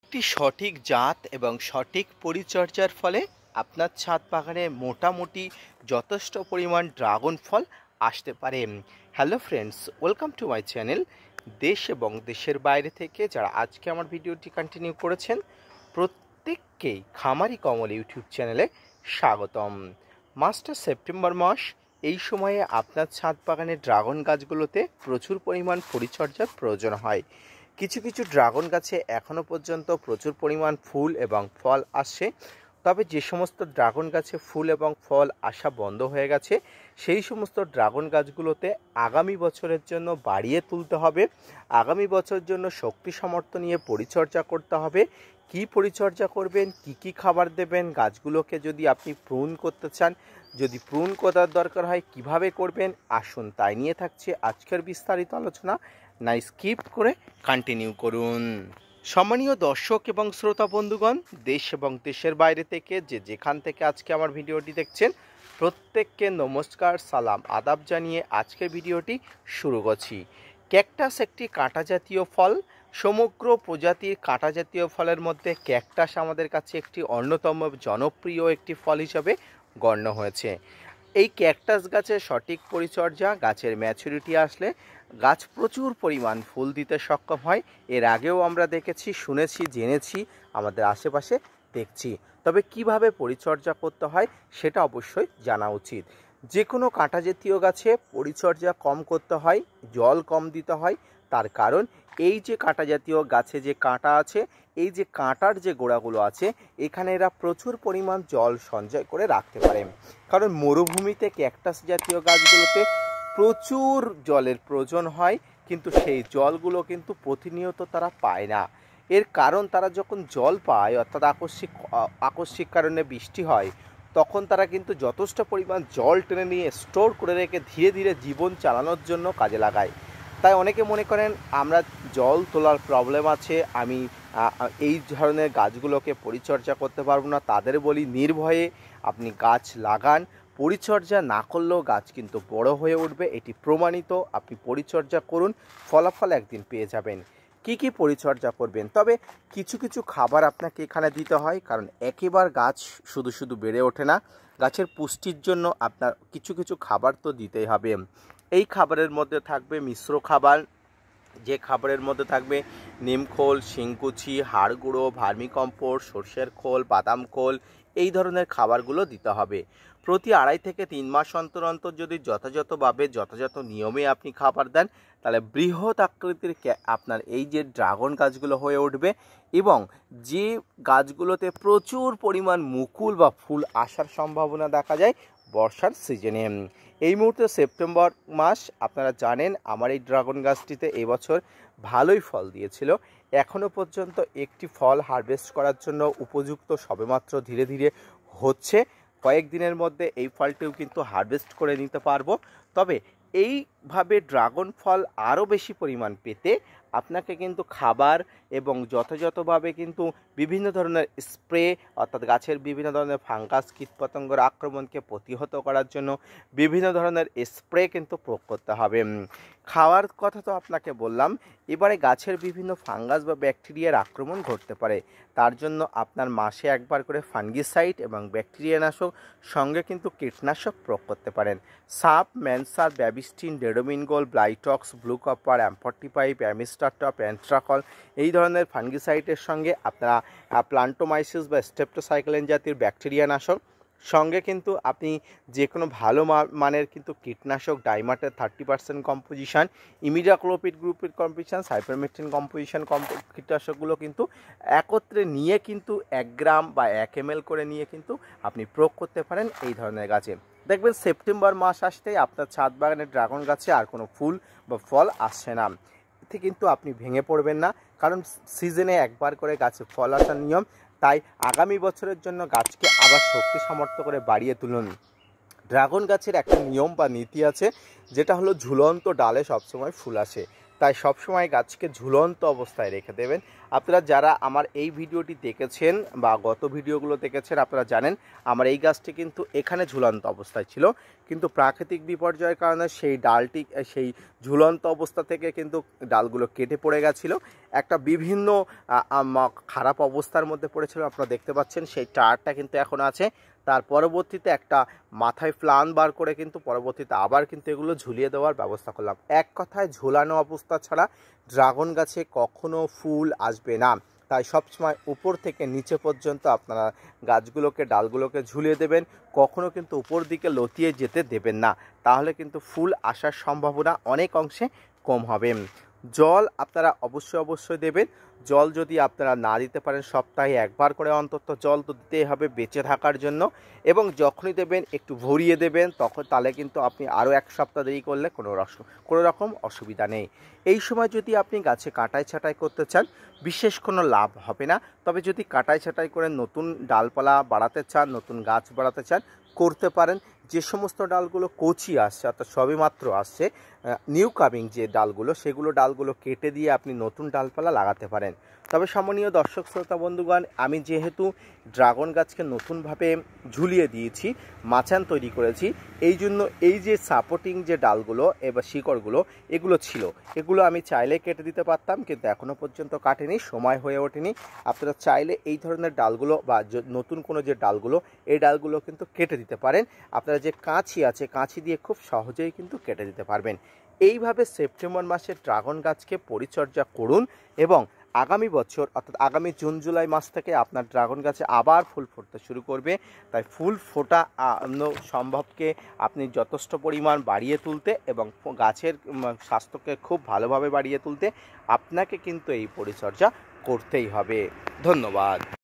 একটি সঠিক জাত এবং সঠিক পরিচর্যার ফলে আপনার ছাদ বাগানে মোটামুটি যথেষ্ট পরিমাণ ড্রাগন ফল আসতে পারে। Hello friends, welcome to my channel. দেশ এবং দেশের বাইরে থেকে যারা আজকে আমার ভিডিওটি কন্টিনিউ করেছেন প্রত্যেককেই খামারি কমল ইউটিউব চ্যানেলে স্বাগতম। মাসটা সেপ্টেম্বর মাস। এই সময়ে আপনার ছাদ বাগানের ড্রাগন গাছগুলোতে প্রচুর পরিমাণ পরিচর্যার প্রয়োজন হয়। কিছু কিছু ড্রাগন গাছে এখনও পর্যন্ত প্রচুর পরিমাণ ফুল এবং ফল আসছে, তবে যে সমস্ত ড্রাগন গাছে ফুল এবং ফল আসা বন্ধ হয়ে গেছে সেই সমস্ত ড্রাগন গাছগুলোতে আগামী বছরের জন্য বাড়িয়ে তুলতে হবে। আগামী বছরের জন্য শক্তি সামর্থ্য নিয়ে পরিচর্যা করতে হবে। কি পরিচর্যা করবেন, কি খাবার দেবেন, গাছগুলোকে যদি আপনি প্রুন করতে চান, যদি প্রুন করার দরকার হয় কিভাবে করবেন, আসুন তাই নিয়ে থাকছে আজকের বিস্তারিত আলোচনা। না স্কিপ করে কন্টিনিউ করুন। সম্মানীয় দর্শক এবং শ্রোতা বন্ধুগণ, দেশ এবং দেশের বাইরে থেকে যেখান থেকে আজকে আমার ভিডিওটি দেখছেন প্রত্যেককে নমস্কার, সালাম, আদাব জানিয়ে আজকের ভিডিওটি শুরু করছি। ক্যাকটাস একটি কাঁটা জাতীয় ফল। সমগ্র প্রজাতির কাঁটা জাতীয় ফলের মধ্যে ক্যাকটাস আমাদের কাছে একটি অন্যতম জনপ্রিয় একটি ফল হিসাবে গণ্য হয়েছে। এই ক্যাকটাস গাছের সঠিক পরিচর্যা, গাছের ম্যাচুরিটি আসলে গাছ প্রচুর পরিমাণ ফুল দিতে সক্ষম হয়। এর আগেও আমরা দেখেছি, শুনেছি, জেনেছি, আমাদের আশেপাশে দেখছি। তবে কিভাবে পরিচর্যা করতে হয় সেটা অবশ্যই জানা উচিত। যে কোনো কাঁটা জাতীয় গাছে পরিচর্যা কম করতে হয়, জল কম দিতে হয়। তার কারণ এই যে কাঁটা জাতীয় গাছে যে কাঁটা আছে, এই যে কাঁটার যে গোড়াগুলো আছে, এখানে এরা প্রচুর পরিমাণ জল সঞ্চয় করে রাখতে পারে। কারণ মরুভূমিতে ক্যাকটাস জাতীয় গাছগুলোতে প্রচুর জলের প্রয়োজন হয়, কিন্তু সেই জলগুলো কিন্তু প্রতিনিয়ত তারা পায় না। এর কারণ তারা যখন জল পায়, অর্থাৎ আকস্মিক কারণে বৃষ্টি হয়, তখন তারা কিন্তু যথেষ্ট পরিমাণ জল টেনে নিয়ে স্টোর করে রেখে ধীরে ধীরে জীবন চালানোর জন্য কাজে লাগায়। তাই অনেকে মনে করেন আমরা জল তোলার প্রবলেম আছে, আমি এই ধরনের গাছগুলোকে পরিচর্যা করতে পারবো না। তাদের বলি, নির্ভয়ে আপনি গাছ লাগান। পরিচর্যা না করলেও গাছ কিন্তু বড় হয়ে উঠবে, এটি প্রমাণিত। আপনি পরিচর্যা করুন, ফলাফল একদিন পেয়ে যাবেন। কি পরিচর্যা করবেন, তবে কিছু খাবার আপনাকে এখানে দিতে হয়, কারণ একেবারে গাছ শুধু শুধু বেড়ে ওঠে না। গাছের পুষ্টির জন্য আপনার কিছু খাবার তো দিতেই হবে। এই খাবারের মধ্যে থাকবে মিশ্র খাবার, যে খাবারের মধ্যে থাকবে নিমখোল, শিংকুচি, হাড় গুঁড়ো, ভার্মিকম্পোস্ট, সর্ষের খোল, বাদাম খোল, এই ধরনের খাবারগুলো দিতে হবে। প্রতি 2.5 থেকে 3 মাস অন্তর অন্তর যদি যথাযথভাবে যথাযথ নিয়মে আপনি খাবার দেন, তাহলে বৃহৎ আকৃতির আপনার এই যে ড্রাগন গাছগুলো হয়ে উঠবে। এবং যে গাছগুলোতে প্রচুর পরিমাণ মুকুল বা ফুল আসার সম্ভাবনা দেখা যায় বর্ষার সিজনে। এই মুহূর্তে সেপ্টেম্বর মাস, আপনারা জানেন আমার এই ড্রাগন গাছটিতে এবছর ভালোই ফল দিয়েছিল। এখনও পর্যন্ত একটি ফল হারভেস্ট করার জন্য উপযুক্ত সবেমাত্র ধীরে ধীরে হচ্ছে। কয়েকদিনের মধ্যে এই ফলটিও কিন্তু হারভেস্ট করে নিতে পারবো। তবে এইভাবে ড্রাগন ফল আরও বেশি পরিমাণ পেতে আপনাকে কিন্তু খাবার এবং যথাযথভাবে কিন্তু বিভিন্ন ধরনের স্প্রে, অর্থাৎ গাছের বিভিন্ন ধরনের ফাঙ্গাস কীটপতঙ্গের আক্রমণকে প্রতিহত করার জন্য বিভিন্ন ধরনের স্প্রে কিন্তু প্রয়োগ করতে হবে। খাওয়ার কথা তো আপনাকে বললাম, এবারে গাছের বিভিন্ন ফাঙ্গাস বা ব্যাকটেরিয়ার আক্রমণ ঘটতে পারে। তার জন্য আপনার মাসে একবার করে ফাঙ্গিসাইড এবং ব্যাকটেরিয়ানাশক সঙ্গে কিন্তু কীটনাশক প্রয়োগ করতে পারেন। সাপ, ম্যানসার, ব্যাবিস্টিন, ডেডোমিনগোল, Blitox, Blue Copper, M45, Amistar Top, Antracol, এই ধরনের ফাঙ্গিসাইডের সঙ্গে আপনারা প্লান্টোমাইসিস বা স্টেপটোসাইক্লিন জাতীয় ব্যাকটেরিয়ানাশক, সঙ্গে কিন্তু আপনি যে কোনো ভালো মানের কিন্তু কীটনাশক, ডাইমাটের 30% কম্পোজিশন, ইমিডাক্লোপিড গ্রুপের কম্পোজিশন, সাইপারমেথ্রিন কম্পোজিশন কীটনাশকগুলো কিন্তু একত্রে নিয়ে কিন্তু 1 গ্রাম বা 1 ml করে নিয়ে কিন্তু আপনি প্রয়োগ করতে পারেন এই ধরনের গাছে। দেখবেন সেপ্টেম্বর মাস আসতেই আপনার ছাদ বাগানের ড্রাগন গাছে আর কোনো ফুল বা ফল আসছে না। এতে কিন্তু আপনি ভেঙে পড়বেন না, কারণ সিজনে একবার করে গাছে ফল আসার নিয়ম। তাই আগামী বছরের জন্য গাছকে আবার শক্তি সামর্থ্য করে বাড়িয়ে তুলুন। ড্রাগন গাছের একটা নিয়ম বা নীতি আছে, যেটা হলো ঝুলন্ত ডালে সবসময় ফুল আসে। তাই সবসময় গাছকে ঝুলন্ত অবস্থায় রেখে দেবেন। আপনারা যারা আমার এই ভিডিওটি দেখেছেন বা গত ভিডিওগুলো দেখেছেন আপনারা জানেন আমার এই গাছটি কিন্তু এখানে ঝুলন্ত অবস্থায় ছিল, কিন্তু প্রাকৃতিক বিপর্যয়ের কারণে সেই ডালটি সেই ঝুলন্ত অবস্থা থেকে কিন্তু ডালগুলো কেটে পড়ে গেছিলো, একটা বিভিন্ন খারাপ অবস্থার মধ্যে পড়েছিল। আপনারা দেখতে পাচ্ছেন সেই টায়ারটা কিন্তু এখন আছে। তার পরবর্তীতে একটা মাথায় প্লান বার করে কিন্তু পরবর্তীতে আবার কিন্তু এগুলো ঝুলিয়ে দেওয়ার ব্যবস্থা করলাম। এক কথায় ঝোলানো অবস্থা ছাড়া ড্রাগন গাছে কখনো ফুল আসবে না। তাই সবসময় উপর থেকে নিচে পর্যন্ত আপনারা গাছগুলোকে ডালগুলোকে ঝুলিয়ে দেবেন, কখনো কিন্তু উপর দিকে লতিয়ে যেতে দেবেন না, তাহলে কিন্তু ফুল আসার সম্ভাবনা অনেক অংশে কম হবে। জল আপনারা অবশ্যই দেবেন। জল যদি আপনারা না দিতে পারেন সপ্তাহে একবার করে অন্তত জল তো দিতেই হবে বেঁচে থাকার জন্য, এবং যখনই দেবেন একটু ভরিয়ে দেবেন, তখন তাহলে কিন্তু আপনি আরও এক সপ্তাহ দেরি করলে কোনো রকম অসুবিধা নেই। এই সময় যদি আপনি গাছে কাটাই ছাঁটাই করতে চান বিশেষ কোনো লাভ হবে না, তবে যদি কাটাই ছাঁটাই করে নতুন ডালপালা বাড়াতে চান, নতুন গাছ বাড়াতে চান করতে পারেন। যে সমস্ত ডালগুলো কচি আসছে অর্থাৎ সবেমাত্র আসছে নিউ কামিং যে ডালগুলো, সেগুলো ডালগুলো কেটে দিয়ে আপনি নতুন ডালপালা লাগাতে পারেন। তবে সম্মানীয় দর্শক শ্রোতা বন্ধুগণ, আমি যেহেতু ড্রাগন গাছকে নতুনভাবে ঝুলিয়ে দিয়েছি, মাচান তৈরি করেছি, এই জন্য এই যে সাপোর্টিং যে ডালগুলো এবার শিকড়গুলো এগুলো ছিল, এগুলো আমি চাইলে কেটে দিতে পারতাম, কিন্তু এখনও পর্যন্ত কাটেনি, সময় হয়ে ওঠেনি। আপনারা চাইলে এই ধরনের ডালগুলো বা নতুন কোনো যে ডালগুলো এই ডালগুলো কিন্তু কেটে দিতে পারেন। আপনারা যে কাঁচি আছে কাঁচি দিয়ে খুব সহজেই কিন্তু কেটে দিতে পারবেন। এইভাবে সেপ্টেম্বর মাসে ড্রাগন গাছকে পরিচর্যা করুন এবং আগামী বছর অর্থাৎ আগামী জুন জুলাই মাস থেকে আপনার ড্রাগন গাছে আবার ফুল ফুটতে শুরু করবে। তাই ফুল ফোটা সম্ভবকে আপনি যথেষ্ট পরিমাণ বাড়িয়ে তুলতে এবং গাছের স্বাস্থ্যকে খুব ভালোভাবে বাড়িয়ে তুলতে আপনাকে কিন্তু এই পরিচর্যা করতেই হবে। ধন্যবাদ।